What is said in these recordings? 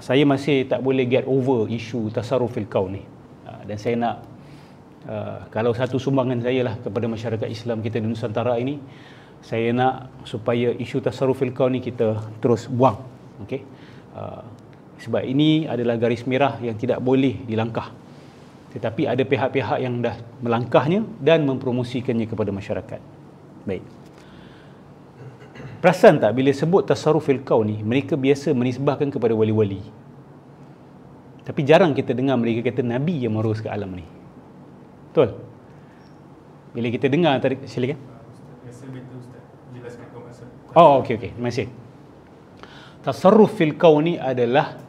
Saya masih tak boleh get over isu tasarrufil kaun ni. Dan saya nak, kalau satu sumbangan saya lah kepada masyarakat Islam kita di Nusantara ini, saya nak supaya isu tasarrufil kaun ni kita terus buang. Okey. Sebab ini adalah garis merah yang tidak boleh dilangkah. Tetapi ada pihak-pihak yang dah melangkahnya dan mempromosikannya kepada masyarakat. Baik. Perasan tak bila sebut tasarrufil kaun ni, mereka biasa menisbahkan kepada wali-wali. Tapi jarang kita dengar mereka kata Nabi yang meruruskan alam ni. Betul? Bila kita dengar tadi, silakan. Biasa Ustaz jelaskan kau maksud. Oh, okey. Terima kasih. Tasarrufil kaun ni adalah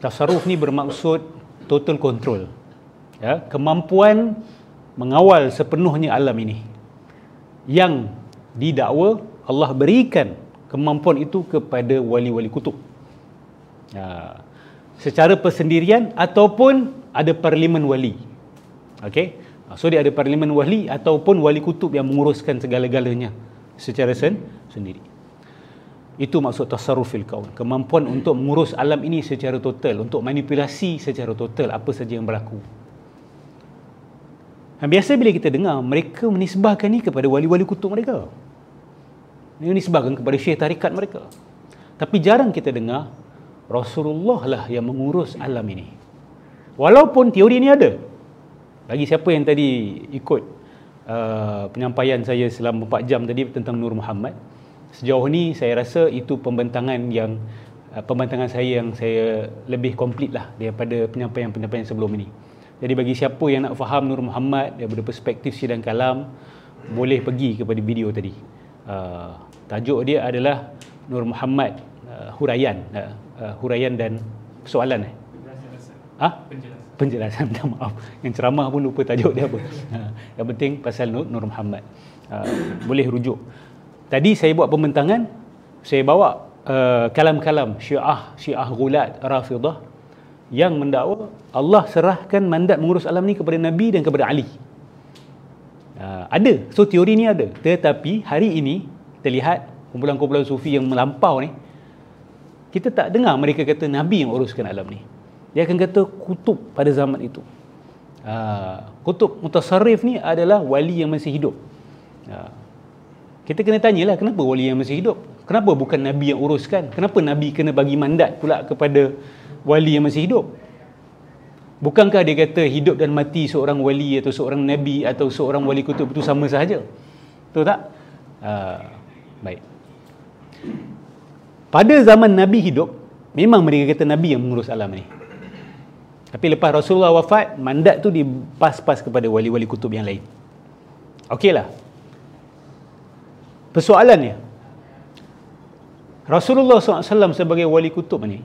tasarruf ni bermaksud total control. Ya, kemampuan mengawal sepenuhnya alam ini. Yang didakwa Allah berikan kemampuan itu kepada wali-wali kutub, secara persendirian ataupun ada parlimen wali. Okey, so dia ada parlimen wali ataupun wali kutub yang menguruskan segala-galanya secara sendiri. Itu maksud tasarrufil kaun, kemampuan untuk mengurus alam ini secara total, untuk manipulasi secara total apa saja yang berlaku. Dan biasa bila kita dengar, mereka menisbahkan ni kepada wali-wali kutub mereka. Ini menisbahkan kepada syekh tarikat mereka. Tapi jarang kita dengar Rasulullah lah yang mengurus alam ini. Walaupun teori ni ada. Bagi siapa yang tadi ikut penyampaian saya selama 4 jam tadi tentang Nur Muhammad, sejauh ni saya rasa itu pembentangan saya yang saya lebih komplit lah daripada penyampaian-penyampaian sebelum ini. Jadi bagi siapa yang nak faham Nur Muhammad daripada perspektif sidang kalam, boleh pergi kepada video tadi. Tajuk dia adalah Nur Muhammad huraian dan persoalan. Penjelasan. Minta maaf, yang ceramah pun lupa tajuk dia apa. Yang penting pasal Nur Muhammad. Boleh rujuk. Tadi saya buat pembentangan, saya bawa kalam-kalam Syiah Ghulat Rafidah yang mendakwa Allah serahkan mandat mengurus alam ni kepada Nabi dan kepada Ali. Ada, so teori ni ada. Tetapi hari ini kita lihat kumpulan-kumpulan sufi yang melampau ni, kita tak dengar mereka kata Nabi yang uruskan alam ni. Dia akan kata kutub pada zaman itu. Kutub mutasarrif ni adalah wali yang masih hidup. Kita kena tanyalah, kenapa wali yang masih hidup? Kenapa bukan Nabi yang uruskan? Kenapa Nabi kena bagi mandat pula kepada wali yang masih hidup? Bukankah dia kata hidup dan mati seorang wali atau seorang Nabi atau seorang wali kutub itu sama sahaja? Betul tak? Baik. Pada zaman Nabi hidup, memang mereka kata Nabi yang mengurus alam ni. Tapi lepas Rasulullah wafat, mandat tu dipas-pas kepada wali-wali kutub yang lain. Okeylah. Persoalannya, Rasulullah SAW sebagai wali kutub ni,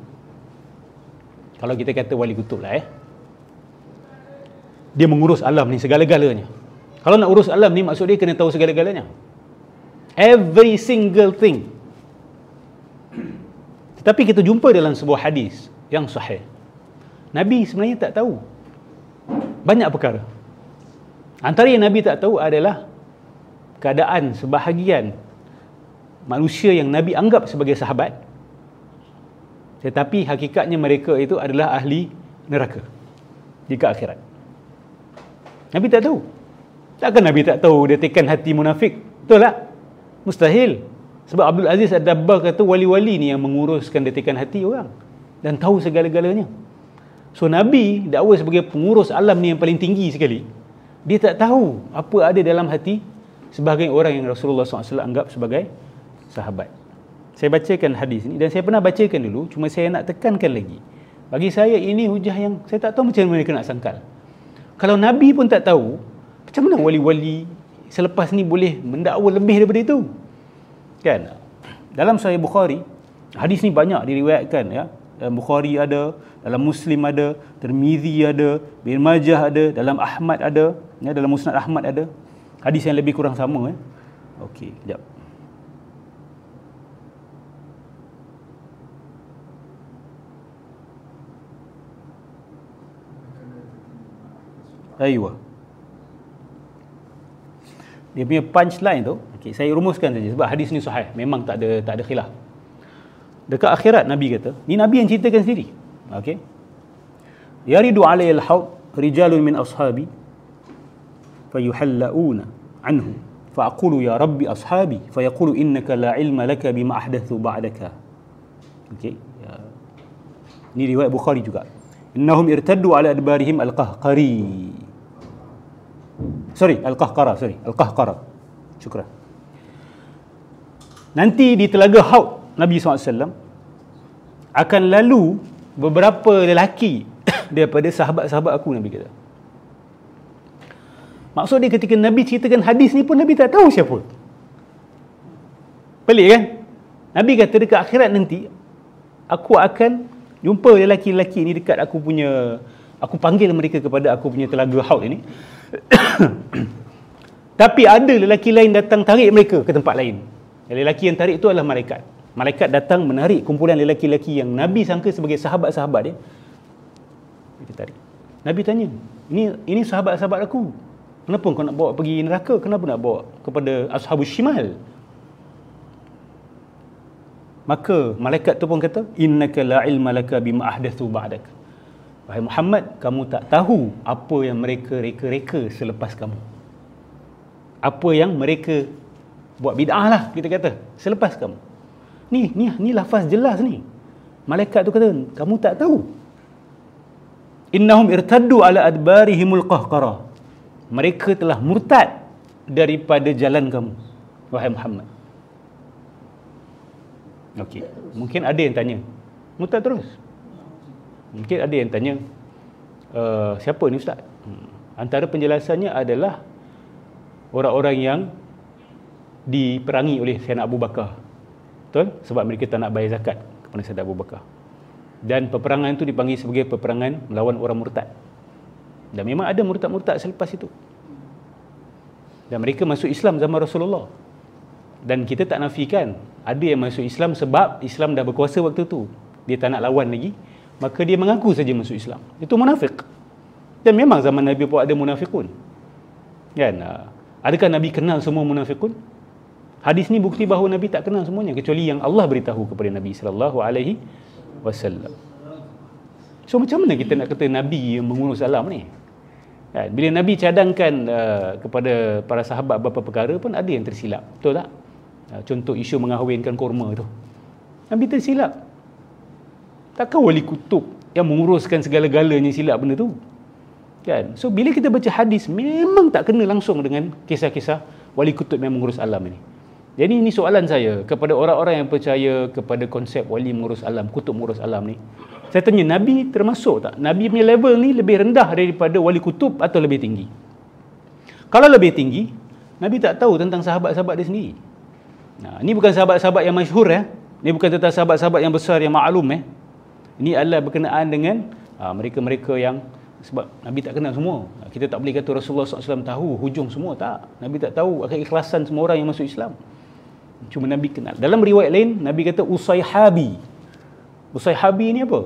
kalau kita kata wali kutub lah dia mengurus alam ni segala-galanya. Kalau nak urus alam ni, maksud dia kena tahu segala-galanya. Every single thing. Tetapi kita jumpa dalam sebuah hadis yang sahih, Nabi sebenarnya tak tahu banyak perkara. Antara yang Nabi tak tahu adalah keadaan sebahagian manusia yang Nabi anggap sebagai sahabat, tetapi hakikatnya mereka itu adalah ahli neraka di akhirat. Nabi tak tahu. Takkan Nabi tak tahu detikan hati munafik? Betul tak? Mustahil. Sebab Abdul Aziz Ad-Dabbar kata wali-wali ni yang menguruskan detikan hati orang dan tahu segala-galanya. So Nabi dakwa sebagai pengurus alam ni yang paling tinggi sekali, dia tak tahu apa ada dalam hati sebahagian orang yang Rasulullah SAW anggap sebagai sahabat. Saya bacakan hadis ni dan saya pernah bacakan dulu, cuma saya nak tekankan lagi. Bagi saya ini hujah yang saya tak tahu macam mana mereka nak sangkal. Kalau Nabi pun tak tahu, macam mana wali-wali selepas ni boleh mendakwa lebih daripada itu? Kan? Dalam Sahih Bukhari, hadis ni banyak diriwayatkan ya. Dalam Bukhari ada, dalam Muslim ada, Tirmizi ada, Ibn Majah ada, dalam Ahmad ada, ya, dalam Musnad Ahmad ada. Hadis yang lebih kurang sama Okey, sekejap. Aywa. Dia punya punchline tu, okay, saya rumuskan saja sebab hadis ni sahih, memang tak ada khilaf. Dekat akhirat Nabi kata, ni Nabi yang ceritakan sendiri. Okey. Yaridu alayhi al-haud rijalun min ashabi fayuhallauna anhu fa'aqulu ya rabbi ashabi fayaqulu innaka la ilma laka bima ahdathu ba'daka. Okey. Ini riwayat Bukhari juga. Innahum irtaddu ala adbarihim al-qahqari. Al-qahqara. Syukran. Nanti di telaga Haud Nabi SAW akan lalu beberapa lelaki daripada sahabat-sahabat aku, Nabi kata. Maksud dia ketika Nabi ceritakan hadis ni pun Nabi tak tahu siapa. Pelik kan? Nabi kata dekat akhirat nanti aku akan jumpa lelaki-lelaki ni dekat aku panggil mereka kepada aku punya telaga Haud ini. Tapi ada lelaki lain datang tarik mereka ke tempat lain. Lelaki yang tarik itu adalah malaikat. Malaikat datang menarik kumpulan lelaki-lelaki yang Nabi sangka sebagai sahabat-sahabat dia. Dia tarik. Nabi tanya, ini sahabat-sahabat aku. Kenapa kau nak bawa pergi neraka? Kenapa nak bawa kepada ashabus shimal? Maka malaikat tu pun kata, innaka la ilma laka bima ahdathu ba'dak. Wahai Muhammad, kamu tak tahu apa yang mereka reka-reka selepas kamu. Apa yang mereka buat bid'ah lah, kita kata, selepas kamu. Ni lafaz jelas ni. Malaikat tu kata, kamu tak tahu. Innahum irtaddu ala adbarihimul qahqara. Mereka telah murtad daripada jalan kamu, wahai Muhammad. Okey, mungkin ada yang tanya, murtad terus? Mungkin ada yang tanya, siapa ni Ustaz? Antara penjelasannya adalah orang-orang yang diperangi oleh Sayyidina Abu Bakar. Betul? Sebab mereka tak nak bayar zakat kepada Sayyidina Abu Bakar. Dan peperangan itu dipanggil sebagai peperangan melawan orang murtad. Dan memang ada murtad-murtad selepas itu. Dan mereka masuk Islam zaman Rasulullah. Dan kita tak nafikan ada yang masuk Islam sebab Islam dah berkuasa waktu tu. Dia tak nak lawan lagi, maka dia mengaku saja masuk Islam. Itu munafik. Dan memang zaman Nabi pun ada munafikun. Kan? Adakah Nabi kenal semua munafikun? Hadis ni bukti bahawa Nabi tak kenal semuanya kecuali yang Allah beritahu kepada Nabi sallallahu alaihi wasallam. So macam mana kita nak kata Nabi yang mengurus alam ni? Kan? Bila Nabi cadangkan kepada para sahabat beberapa perkara pun ada yang tersilap. Betul tak? Contoh isu mengahwinkan kurma tu. Nabi tersilap. Takkan wali kutub yang menguruskan segala-galanya silap benda tu? Kan? So bila kita baca hadis memang tak kena langsung dengan kisah-kisah wali kutub yang mengurus alam ini. Jadi ini soalan saya kepada orang-orang yang percaya kepada konsep wali mengurus alam, kutub mengurus alam ni. Saya tanya, Nabi termasuk tak? Nabi punya level ni lebih rendah daripada wali kutub atau lebih tinggi? Kalau lebih tinggi, Nabi tak tahu tentang sahabat-sahabat dia sendiri. Nah, ini bukan sahabat-sahabat yang masyhur ya. Ini bukan tentang sahabat-sahabat yang besar yang maklum ya. Ini adalah berkenaan dengan mereka-mereka yang, sebab Nabi tak kenal semua. Kita tak boleh kata Rasulullah SAW tahu hujung semua, tak. Nabi tak tahu keikhlasan semua orang yang masuk Islam. Cuma Nabi kenal. Dalam riwayat lain, Nabi kata Usayhabi. Usayhabi ni apa?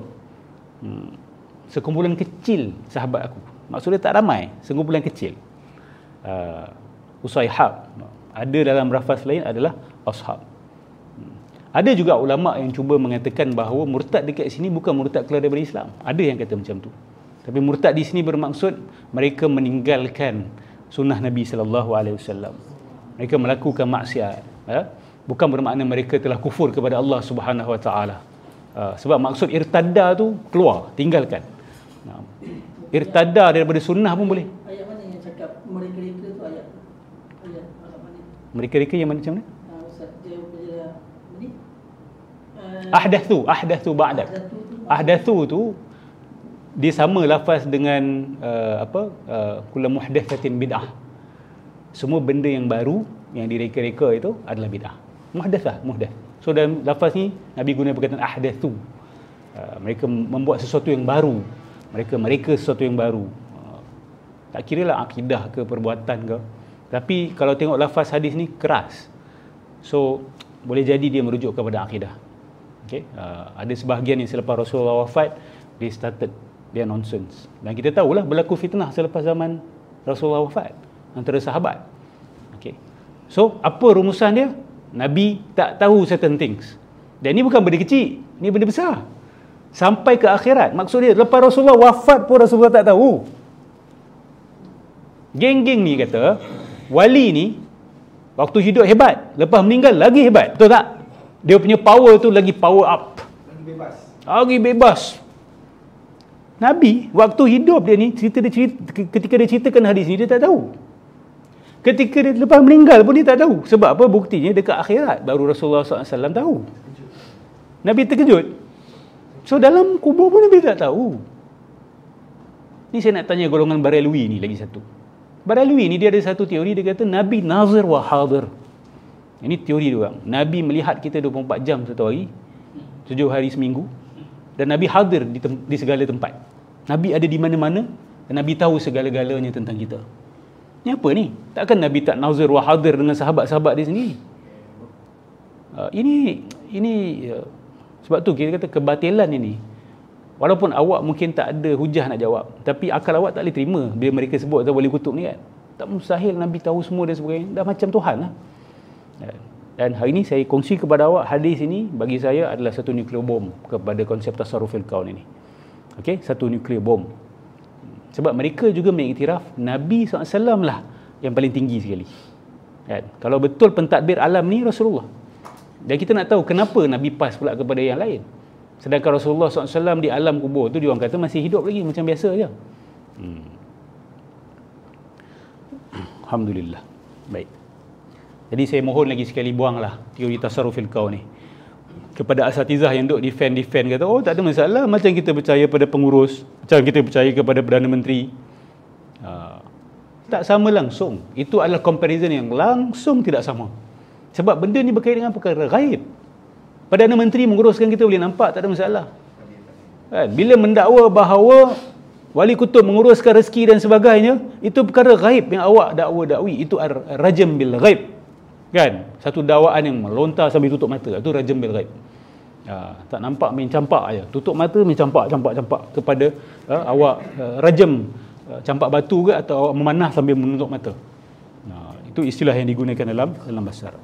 Sekumpulan kecil sahabat aku. Maksudnya tak ramai, sekumpulan kecil. Usayhab. Ada dalam lafaz lain adalah ashab. Ada juga ulama yang cuba mengatakan bahawa murtad dekat sini bukan murtad keluar daripada Islam. Ada yang kata macam tu. Tapi murtad di sini bermaksud mereka meninggalkan sunnah Nabi sallallahu alaihi wasallam. Mereka melakukan maksiat, ya? Bukan bermakna mereka telah kufur kepada Allah Subhanahu wa taala. Sebab maksud irtadda tu keluar, tinggalkan. Irtadda daripada sunnah pun boleh. Ayat mana yang cakap mereka-reka tu ayat mana? Mereka-reka yang mana macam mana? Ustaz dia bila ni Ahdathu ba'dak. Ahdathu tu dia sama lafaz dengan kullu muhdatsatin bid'ah. Semua benda yang baru yang direka-reka itu adalah bid'ah. Muhdatsah. So dalam lafaz ni Nabi guna perkataan ahdathu. Mereka membuat sesuatu yang baru. Mereka sesuatu yang baru. Tak kira lah akidah ke perbuatan ke. Tapi kalau tengok lafaz hadis ni keras. So boleh jadi dia merujuk kepada akidah. Okay? Ada sebahagian yang selepas Rasulullah wafat dia started dia nonsense. Dan kita tahulah berlaku fitnah selepas zaman Rasulullah wafat antara sahabat. Okay. So apa rumusan dia? Nabi tak tahu certain things. Dan ini bukan benda kecil, ini benda besar. Sampai ke akhirat. Maksud dia, lepas Rasulullah wafat pun Rasulullah tak tahu. Geng-geng ni kata, wali ni waktu hidup hebat, lepas meninggal lagi hebat. Betul tak? Dia punya power tu lagi power up. Lagi bebas. Nabi, waktu hidup dia ni, ketika dia ceritakan hadis ni, dia tak tahu. Ketika dia lepas meninggal pun dia tak tahu. Sebab apa? Buktinya dekat akhirat baru Rasulullah SAW tahu. Nabi terkejut. So dalam kubur pun Nabi tak tahu. Ni saya nak tanya golongan Barelwi ni lagi satu. Barelwi ni dia ada satu teori, dia kata Nabi nazir wa hadir. Ini teori dia orang. Nabi melihat kita 24 jam satu hari, 7 hari seminggu, dan Nabi hadir di segala tempat. Nabi ada di mana-mana dan Nabi tahu segala-galanya tentang kita. Ni apa ni? Takkan Nabi tak nazir wa hadir dengan sahabat-sahabat dia sendiri? Ini sebab tu kita kata kebatilan ini, walaupun awak mungkin tak ada hujah nak jawab, tapi akal awak tak boleh terima bila mereka sebut wali kutub ni kan. Tak mustahil Nabi tahu semua dan sebagainya. Dah macam Tuhan lah. Dan hari ini saya kongsi kepada awak, hadis ini bagi saya adalah satu nuklear bom kepada konsep tasarrufil kaun ini. Okey, satu nuklear bom. Sebab mereka juga mengiktiraf Nabi SAW lah yang paling tinggi sekali. Kan? Kalau betul pentadbir alam ni Rasulullah. Dan kita nak tahu kenapa Nabi pas pula kepada yang lain. Sedangkan Rasulullah SAW di alam kubur tu dia orang kata masih hidup lagi macam biasa je. Alhamdulillah. Baik. Jadi saya mohon lagi sekali buanglah teori tasarrufil kaun ni. Kepada asatizah yang duk defend kata, oh tak ada masalah, macam kita percaya pada pengurus, macam kita percaya kepada Perdana Menteri. Tak sama langsung. Itu adalah comparison yang langsung tidak sama. Sebab benda ni berkaitan dengan perkara ghaib. Perdana Menteri menguruskan kita boleh nampak, tak ada masalah. Kan? Bila mendakwa bahawa wali kutub menguruskan rezeki dan sebagainya, itu perkara ghaib yang awak dakwa-dakwi. Itu rajam bil ghaib. Kan? Satu dakwaan yang melontar sambil tutup mata. Itu rajam bil ghaib. Tak nampak main campak aja. Tutup mata main campak kepada awak rajam campak batu ke, atau awak memanah sambil menutup mata. Itu istilah yang digunakan dalam bahasa Arab.